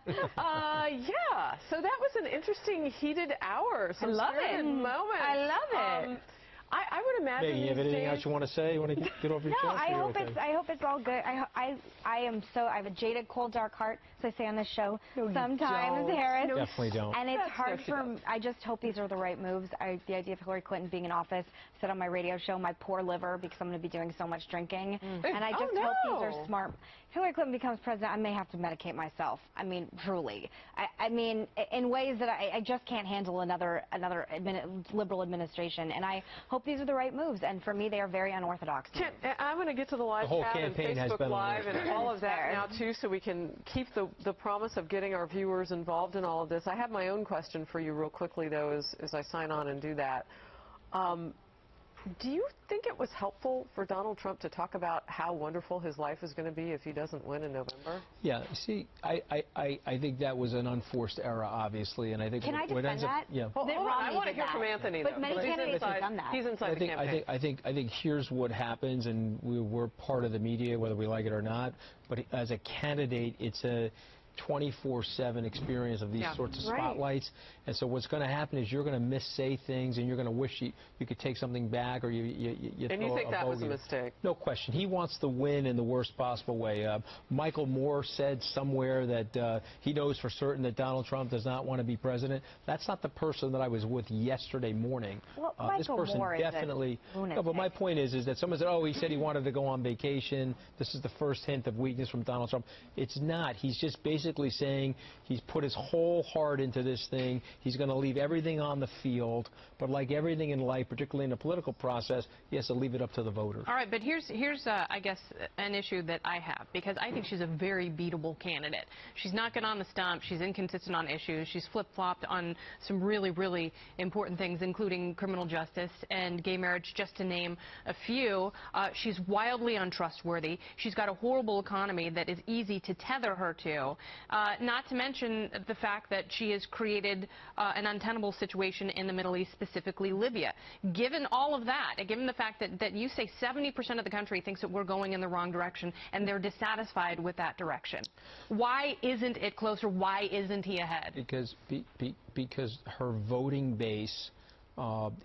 Yeah, so that was an interesting, heated hour. Some spirited moments. I love it. I would imagine. Megan, you have anything else you want to say? You want to get off your chest? No, I hope it's all good. I have a jaded, cold, dark heart, so I say on this show sometimes, Harris. Definitely don't. And it's hard for. I just hope these are the right moves. The idea of Hillary Clinton being in office, said on my radio show, my poor liver, because I'm going to be doing so much drinking. And I just hope these are smart. Hillary Clinton becomes president, I may have to medicate myself. I mean, truly. I mean, in ways that I just can't handle another liberal administration. And I hope these are the right moves. And for me, they are very unorthodox. I'm going to get to the live chat and Facebook Live and all of that now, too, so we can keep the promise of getting our viewers involved in all of this. I have my own question for you real quickly, though, as I sign on and do that. Do you think it was helpful for Donald Trump to talk about how wonderful his life is going to be if he doesn't win in November? Yeah, see, I think that was an unforced error, obviously, and I think Can I defend that? Yeah. Well, I want to hear from Anthony, but many candidates have done that. He's inside the campaign. I think here's what happens, and we're part of the media, whether we like it or not, but as a candidate, it's a 24/7 experience of these sorts of spotlights. And so what's going to happen is you're going to miss-say things, and you're going to wish you could take something back, or you And you think that was a mistake? No question. He wants to win in the worst possible way. Michael Moore said somewhere that he knows for certain that Donald Trump does not want to be president. That's not the person that I was with yesterday morning. Well, this person Moore definitely. No, but my point is that someone said, oh, he said he wanted to go on vacation. This is the first hint of weakness from Donald Trump. It's not. He's just basically saying he's put his whole heart into this thing. He's going to leave everything on the field, but like everything in life, particularly in the political process, he has to leave it up to the voters. All right, but here's I guess, an issue that I have, because I think she's a very beatable candidate. She's not good on the stump. She's inconsistent on issues. She's flip-flopped on some really, really important things, including criminal justice and gay marriage, just to name a few. She's wildly untrustworthy. She's got a horrible economy that is easy to tether her to. Not to mention the fact that she has created an untenable situation in the Middle East, specifically Libya. Given all of that, and given the fact that you say 70% of the country thinks that we're going in the wrong direction, and they're dissatisfied with that direction, why isn't it closer? Why isn't he ahead? Because her voting base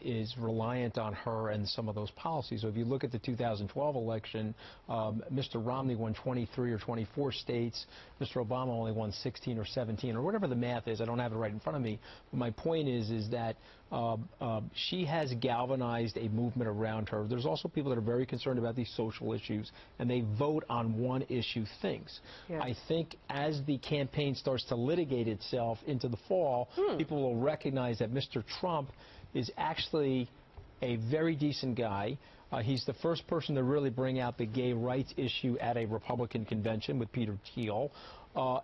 is reliant on her and some of those policies. So if you look at the 2012 election, Mr. Romney won 23 or 24 states. Mr. Obama only won 16 or 17, or whatever the math is. I don't have it right in front of me. But my point is that she has galvanized a movement around her. There's also people that are very concerned about these social issues, and they vote on one-issue things. Yeah. I think as the campaign starts to litigate itself into the fall, people will recognize that Mr. Trump is actually a very decent guy. He's the first person to really bring out the gay rights issue at a Republican convention with Peter Thiel.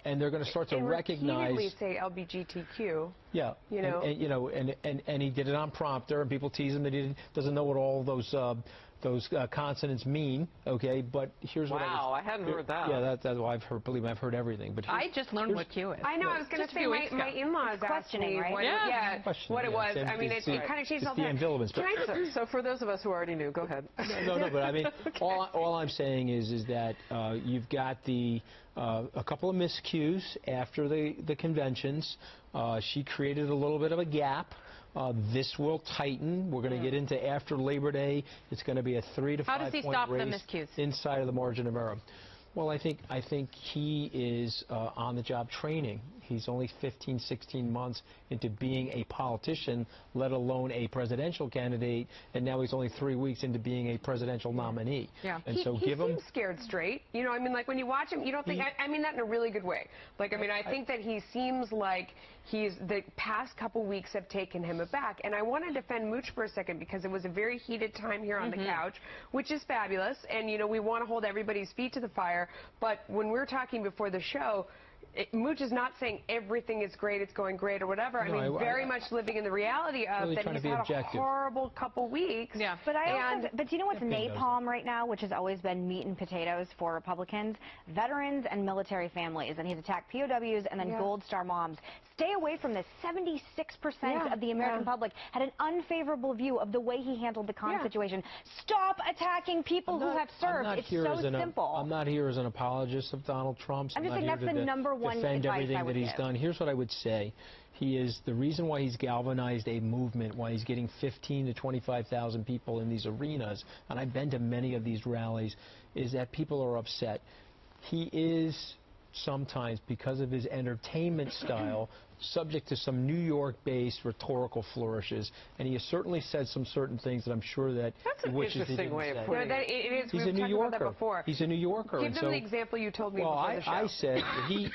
And they're going to start to recognize. Repeatedly say LGBTQ. Yeah, you know, and he did it on prompter, and people tease him that he doesn't know what all those consonants mean. Okay, but here's what I hadn't heard that. Yeah, that's well, believe me, I've heard everything. But I just learned what Q is. I know. I was going to say my in-laws questioning, right? What it was. I mean, it kind of changed all that. So for those of us who already knew, go ahead. No, but I mean, all I'm saying is that you've got a couple of miscues after the conventions. She created a little bit of a gap. This will tighten. We're going to get into after Labor Day. It's going to be a 3 to 5 point race. How does he stop the miscues? Inside of the margin of error. Well, I think he is on-the-job training. He's only 15, 16 months into being a politician, let alone a presidential candidate, and now he's only 3 weeks into being a presidential nominee. Yeah. And he seems scared straight. You know, I mean, like when you watch him, you don't think. I mean that in a really good way. Like, I mean, I think that he seems like the past couple weeks have taken him aback. And I want to defend Mooch for a second because it was a very heated time here on the couch, which is fabulous. And, you know, we want to hold everybody's feet to the fire. But when we were talking before the show, Mooch is not saying everything is great, it's going great or whatever. I mean, very much living in the reality of that he's had a horrible couple weeks. Yeah. But do you know what's napalm right now, which has always been meat and potatoes for Republicans? Veterans and military families. And he's attacked POWs and then Gold Star moms. Stay away from this. 76% of the American public had an unfavorable view of the way he handled the Khan situation. Stop attacking people who have served. It's so simple. I'm not here as an apologist of Donald Trump. I'm just saying that's the number one defend everything that he's done. Here's what I would say. He is the reason why he's galvanized a movement, why he's getting 15 to 25,000 people in these arenas, and I've been to many of these rallies, is that people are upset. He is sometimes, because of his entertainment style, subject to some New York-based rhetorical flourishes, and he has certainly said some certain things that I'm sure that that's an interesting way of putting it. He's a New Yorker. He's a New Yorker. Give them the example you told me before the show. I said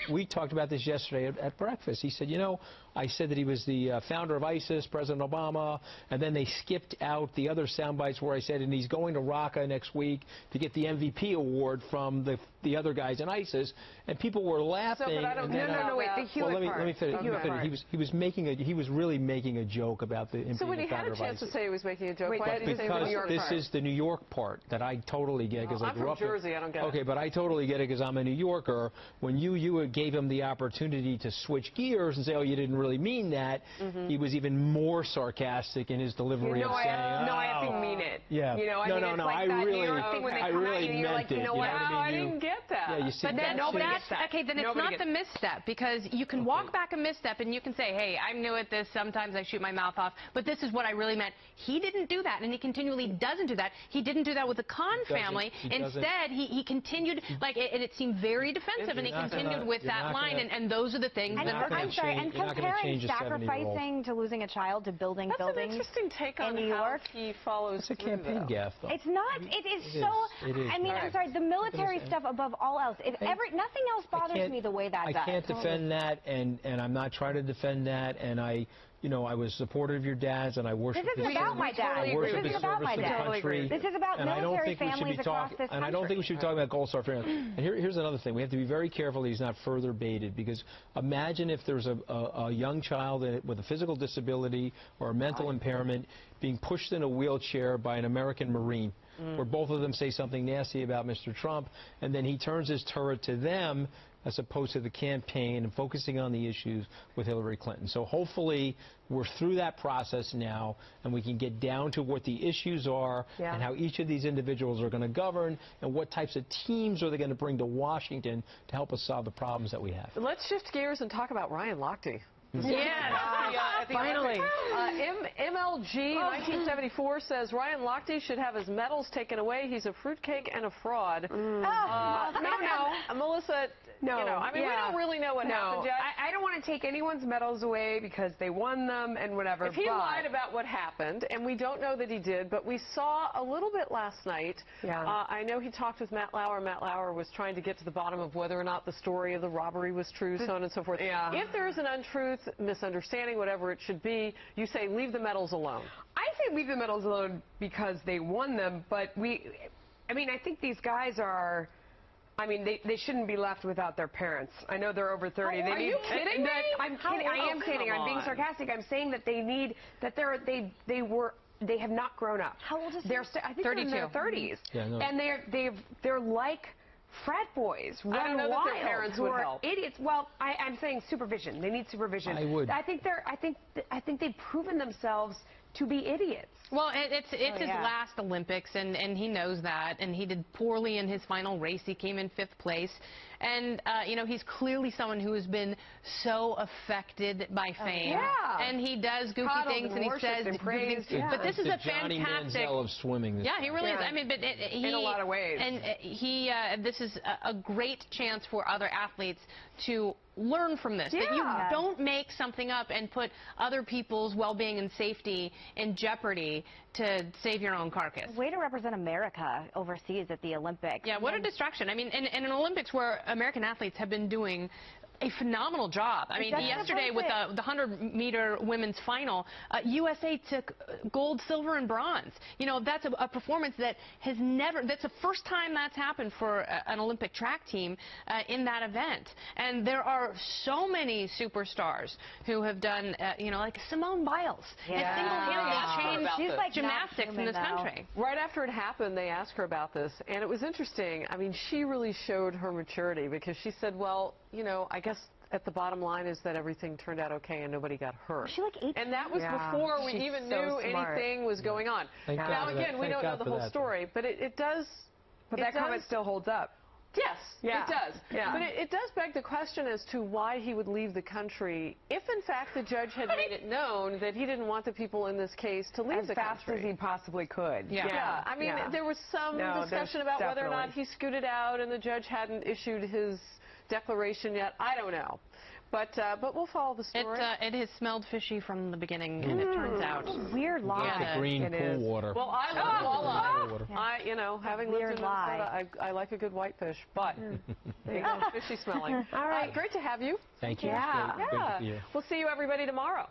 we talked about this yesterday at breakfast. He said, you know, I said that he was the founder of ISIS, President Obama, and then they skipped out the other sound bites where I said, and he's going to Raqqa next week to get the MVP award from the other guys in ISIS, and people were laughing. So, but I don't. No, wait. The Hewitt part. Let me finish. He was really making a joke about the. So when he had a chance to say he was making a joke, why did he say the New York part? This is the New York part that I totally get because I grew up from Jersey. I don't get it. Okay, but I totally get it because I'm a New Yorker. When you gave him the opportunity to switch gears and say, oh, you didn't really mean that, he was even more sarcastic in his delivery of saying, I think mean it. Yeah. You know, I mean, it's like that New York thing when they come at you and you're like, you know what? I didn't get that. Yeah, you see, but then nobody gets that. Okay, then it's not the misstep, because you can walk back a misstep and you can say, hey, I'm new at this, sometimes I shoot my mouth off, but this is what I really meant. He didn't do that, and he continually doesn't do that. He didn't do that with the Khan family. Instead, he continued, like, and it seemed very defensive, and he continued with that line, and those are the things that are... I'm sorry, and comparing sacrificing to losing a child to building buildings an interesting take on in New York. He follows It's a campaign gaffe, though. It's not. It is so... I mean, I'm sorry, the military stuff above all else. Nothing else bothers me the way that does. I can't defend that, and I'm not trying to defend that, and I was supportive of your dad's, and I worship his service. This is about my dad. This is about my dad. This is about military families across this country. And I don't think we should be talking about Gold Star families. And here's another thing. We have to be very careful that he's not further baited, because imagine if there's a young child with a physical disability or a mental impairment being pushed in a wheelchair by an American Marine, where both of them say something nasty about Mr. Trump, and then he turns his turret to them as opposed to the campaign and focusing on the issues with Hillary Clinton. So hopefully we're through that process now, and we can get down to what the issues are and how each of these individuals are going to govern and what types of teams are they going to bring to Washington to help us solve the problems that we have. Let's shift gears and talk about Ryan Lochte. Yes, finally. MLG 1974 says Ryan Lochte should have his medals taken away. He's a fruitcake and a fraud. Melissa, no. I mean, we don't really know what happened yet. I don't want to take anyone's medals away because they won them and whatever. If he lied about what happened, and we don't know that he did, but we saw a little bit last night. I know he talked with Matt Lauer. Matt Lauer was trying to get to the bottom of whether or not the story of the robbery was true, so on and so forth. If there is an untruth, misunderstanding, whatever it should be, you say leave the medals alone. I say leave the medals alone because they won them, but I mean, I think these guys are... I mean, they shouldn't be left without their parents. I know they're over 30. Are you kidding me? I'm kidding. I am kidding. I'm being sarcastic. I'm saying that they have not grown up. How old is he? I think they're in their 30s. And they're like frat boys. I don't know that their parents would help. Idiots. Well, I'm saying supervision. They need supervision. I would. I think they've proven themselves to be idiots. Well, it's his last Olympics, and he knows that, and he did poorly in his final race. He came in 5th place, and he's clearly someone who has been so affected by fame. And he does goofy things, and he says goofy things. But this is a Johnny fantastic... Manziel of swimming. He really is. I mean, but in a lot of ways. And this is a great chance for other athletes to learn from this. That you don't make something up and put other people's well-being and safety in jeopardy to save your own carcass. Way to represent America overseas at the Olympics. Yeah, what a distraction. I mean, in an Olympics where American athletes have been doing a phenomenal job. I mean, yesterday with the 100-meter women's final, USA took gold, silver, and bronze. You know, that's a performance that has never, that's the first time that's happened for an Olympic track team in that event. And there are so many superstars who have done, you know, like Simone Biles. Yeah. Single-handedly changed She's like gymnastics in this country. Right after it happened, they asked her about this, and it was interesting. I mean, she really showed her maturity because she said, well, you know, I guess at the bottom line is that everything turned out okay and nobody got hurt. She like 18. And that was before we even knew anything was going on. Now, again, we don't know the whole story, but it does. But that comment still holds up. Yes, it does. But it does beg the question as to why he would leave the country if, in fact, the judge had made it known that he didn't want the people in this case to leave the country. As fast as he possibly could. I mean, there was some discussion about whether or not he scooted out and the judge hadn't issued his declaration yet. I don't know. But we'll follow the story. It has smelled fishy from the beginning, and it turns out. Weird lie. Like the green pool water. Well, I love walleye. You know, having lived in Minnesota, I like a good whitefish, but there you go, fishy smelling. All right, great to have you. Thank you. Great to be here. We'll see you everybody tomorrow.